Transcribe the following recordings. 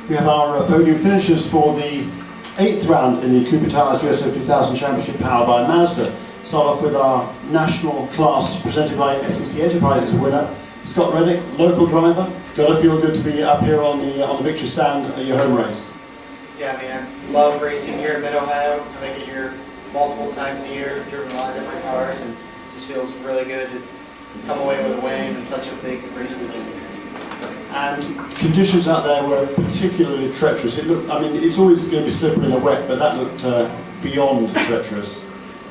We have our podium finishers for the 8th round in the Cooper Towers USF2000 Championship powered by Mazda. Start off with our national class presented by SEC Enterprises winner, Scott Reddick, local driver. Gotta feel good to be up here on the victory stand at your home race. Yeah, I mean, I love racing here in Mid-Ohio. I make it here multiple times a year, driven a lot of different cars, and it just feels really good to come away with a win in such a big race weekend. And conditions out there were particularly treacherous. It looked, I mean, it's always going to be slippery in the wet, but that looked beyond treacherous.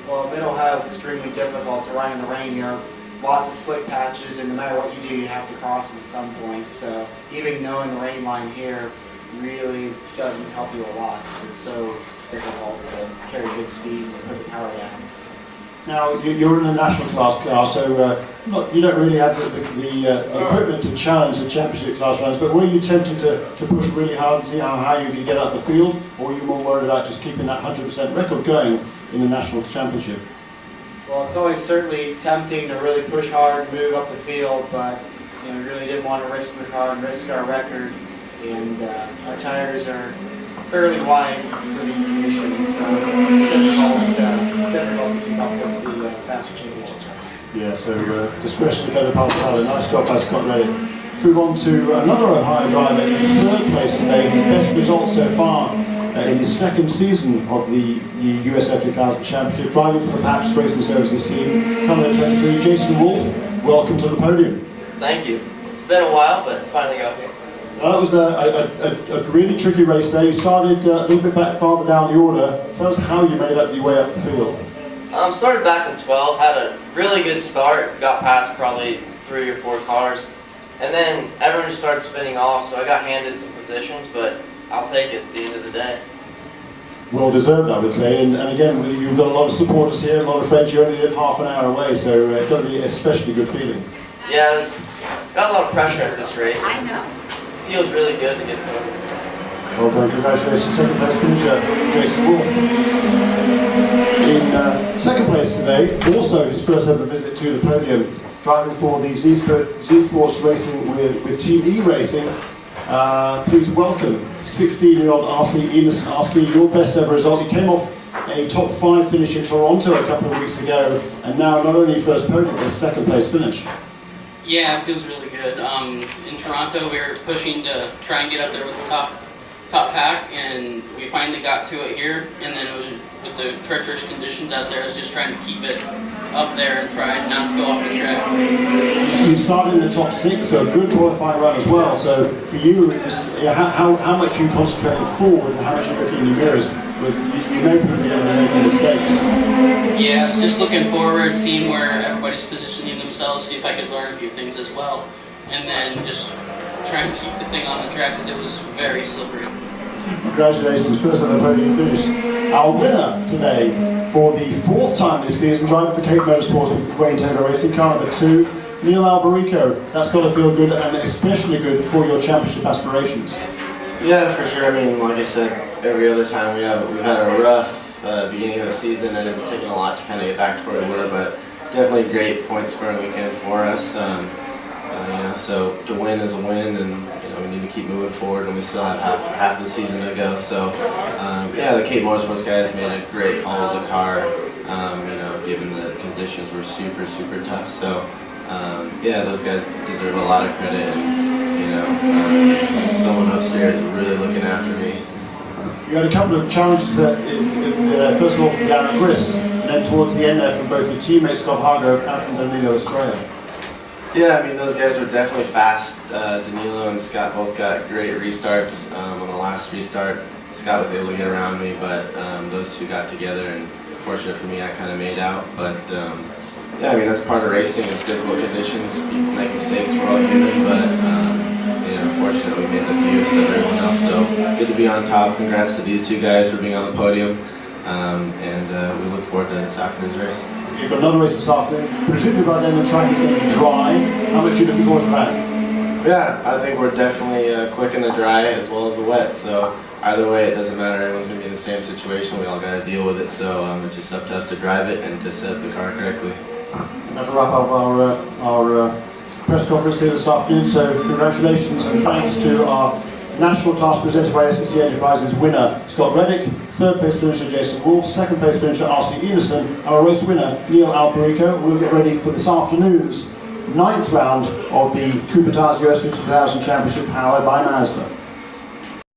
Well, Mid-Ohio is extremely difficult to ride in the rain. You have lots of slick patches, and no matter what you do, you have to cross them at some point. So even knowing the rain line here really doesn't help you a lot. It's so difficult to carry good speed and put the power down. Now, you're in a national class car, so you don't really have the equipment to challenge the championship class runners, but were you tempted to push really hard and see how high you could get out the field, or were you more worried about just keeping that 100% record going in the national championship? Well, it's always certainly tempting to really push hard and move up the field, but we really didn't want to risk the car and risk our record, and our tires are fairly wide for these conditions, so it's difficult to keep up with the faster championship cars. Yeah, so discretion better part of the nice job by Scott Reddick. Move on to another Ohio driver in 3rd place today. His best result so far in his 2nd season of the USF2000 Championship, driving for the PAPS Racing Services team. Number 23, Jason Wolf, welcome to the podium. Thank you. It's been a while, but finally got here. That was a really tricky race there. You started a little bit farther down the order. Tell us how you made your way up the field. Started back in 12, had a really good start, got past probably 3 or 4 cars, and then everyone just started spinning off, so I got handed some positions, but I'll take it at the end of the day. Well deserved, I would say, and again, you've got a lot of supporters here, a lot of friends. You only live half an hour away, so it's got to be an especially good feeling. Yeah, got a lot of pressure at this race. I know. It feels really good to get podium. Well done, congratulations. 2nd place finisher, Jason Wolf. In 2nd place today, also his first ever visit to the podium, driving for the Z Sports Racing with Team E Racing. Please welcome 16-year-old RC Emerson. RC, your best ever result. You came off a top 5 finish in Toronto a couple of weeks ago, and now not only first podium, but 2nd place finish. Yeah, it feels really good. In Toronto, we were pushing to try and get up there with the top pack, and we finally got to it here. And then it was, with the treacherous conditions out there, I was just trying to keep it up there and try not to go off the track. You started in the top 6, so a good qualifying run as well. So for you, it was, how much you concentrated forward and how much you're looking in your mirrors. You may be making mistakes. Yeah, I was just looking forward, seeing where everybody's positioning themselves, see if I could learn a few things as well. And then just trying to keep the thing on the track because it was very slippery. Congratulations, first on the podium finish. Our winner today for the 4th time this season, driving for Cape Motorsports with Wayne Taylor Racing, car number 2, Neil Alberico. That's got to feel good and especially good for your championship aspirations. Yeah, for sure. I mean, like I said, every other time we've had a rough beginning of the season, and it's taken a lot to kind of get back to where we were, but definitely great point scoring weekend for us. So to win is a win, and we need to keep moving forward, and we still have half the season to go. So yeah, the Cape Motorsports guys made a great call with the car. Given the conditions were super tough. So yeah, those guys deserve a lot of credit, and someone upstairs is really looking after me. You had a couple of challenges first of all from Darren Grist, and then towards the end there from both your teammates Scott Hargrove and from Danilo Estrella. Yeah, I mean, those guys were definitely fast. Danilo and Scott both got great restarts. On the last restart, Scott was able to get around me, but those two got together, and fortunate for me, I kind of made out. But yeah, I mean, that's part of racing. It's difficult conditions. People make mistakes. We're all human, but fortunately, we made the fewest of everyone else. So good to be on top. Congrats to these two guys for being on the podium, and we look forward to this afternoon's race. You've got another race this afternoon. Presumably by then the track is going to be dry. How much are you looking forward to that? Yeah, I think we're definitely quick in the dry as well as the wet. So either way, it doesn't matter. Everyone's going to be in the same situation. We all got to deal with it. So it's just up to us to drive it and to set the car correctly. That'll wrap up our press conference here this afternoon. So congratulations and thanks to our national task presented by SEC Enterprises winner Scott Reddick, third place finisher Jason Wolf, second place finisher RC Emerson, and our race winner Neil Alberico. We'll get ready for this afternoon's 9th round of the Cooper Tires US2000 Championship powered by Mazda.